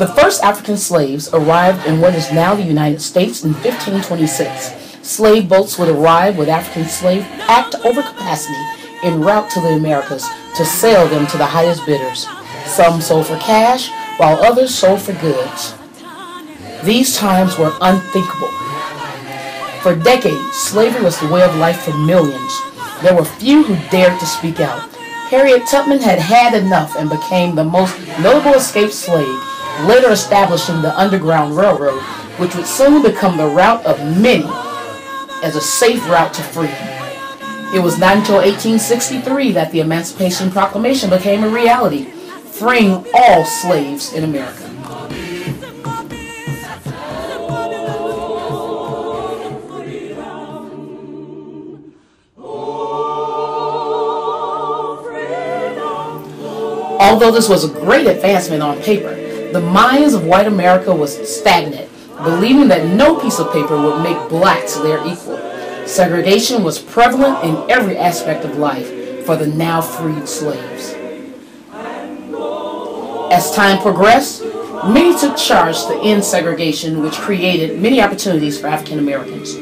The first African slaves arrived in what is now the United States in 1526. Slave boats would arrive with African slaves packed over capacity en route to the Americas to sell them to the highest bidders. Some sold for cash, while others sold for goods. These times were unthinkable. For decades, slavery was the way of life for millions. There were few who dared to speak out. Harriet Tubman had had enough and became the most notable escaped slave, later establishing the Underground Railroad, which would soon become the route of many as a safe route to freedom. It was not until 1863 that the Emancipation Proclamation became a reality, freeing all slaves in America. Although this was a great advancement on paper, the minds of white America was stagnant, believing that no piece of paper would make blacks their equal. Segregation was prevalent in every aspect of life for the now freed slaves. As time progressed, many took charge to end segregation, which created many opportunities for African Americans.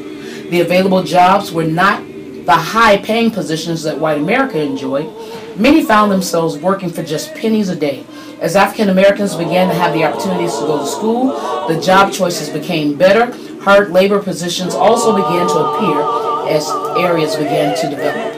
The available jobs were not the high-paying positions that white America enjoyed. Many found themselves working for just pennies a day. As African Americans began to have the opportunities to go to school, the job choices became better. Hard labor positions also began to appear as areas began to develop.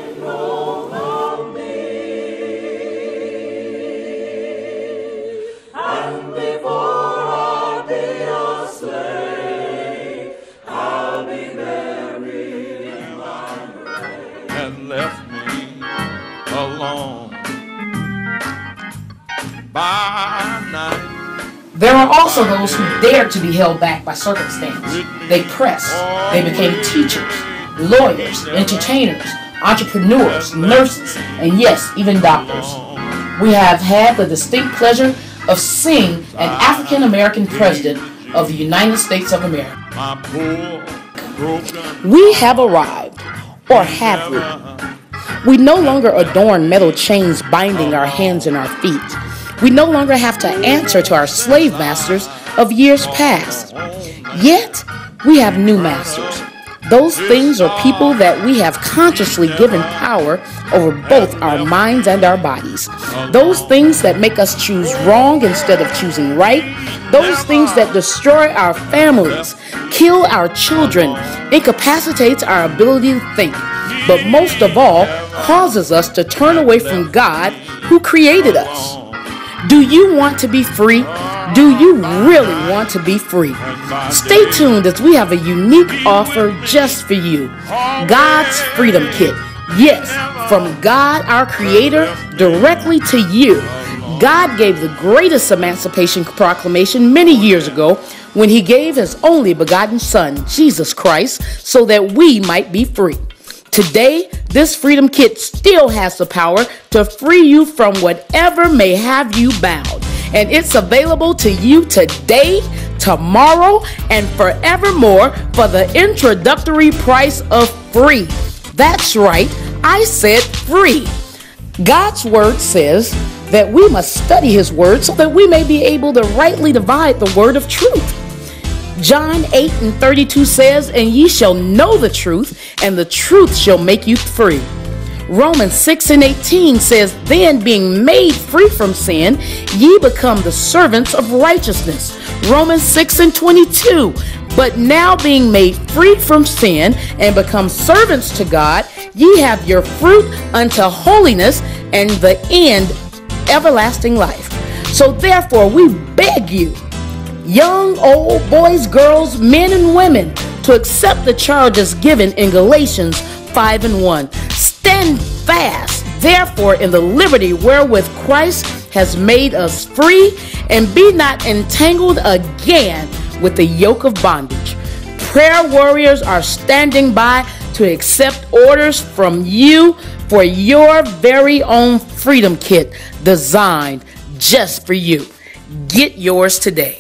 And left me alone by night. There are also those who dared to be held back by circumstance. They pressed. They became teachers, lawyers, entertainers, entrepreneurs, nurses, and yes, even doctors. We have had the distinct pleasure of seeing an African American president of the United States of America. We have arrived, or have we? We no longer adorn metal chains binding our hands and our feet. We no longer have to answer to our slave masters of years past. Yet, we have new masters. Those things are people that we have consciously given power over both our minds and our bodies. Those things that make us choose wrong instead of choosing right. Those things that destroy our families, kill our children, incapacitates our ability to think, but most of all, causes us to turn away from God who created us. Do you want to be free? Do you really want to be free? Stay tuned as we have a unique offer just for you. God's Freedom Kit. Yes, from God, our Creator, directly to you. God gave the greatest Emancipation Proclamation many years ago when He gave His only begotten Son, Jesus Christ, so that we might be free. Today, this Freedom Kit still has the power to free you from whatever may have you bound. And it's available to you today, tomorrow, and forevermore for the introductory price of free. That's right, I said free. God's Word says that we must study His Word so that we may be able to rightly divide the word of truth. John 8:32 says, "And ye shall know the truth, and the truth shall make you free." Romans 6:18 says, "Then being made free from sin, ye become the servants of righteousness." Romans 6:22, "But now being made free from sin and become servants to God, ye have your fruit unto holiness, and the end everlasting life." So therefore we beg you, young, old, boys, girls, men, and women, to accept the charges given in Galatians 5:1. Stand fast, therefore, in the liberty wherewith Christ has made us free, and be not entangled again with the yoke of bondage. Prayer warriors are standing by to accept orders from you for your very own Freedom Kit designed just for you. Get yours today.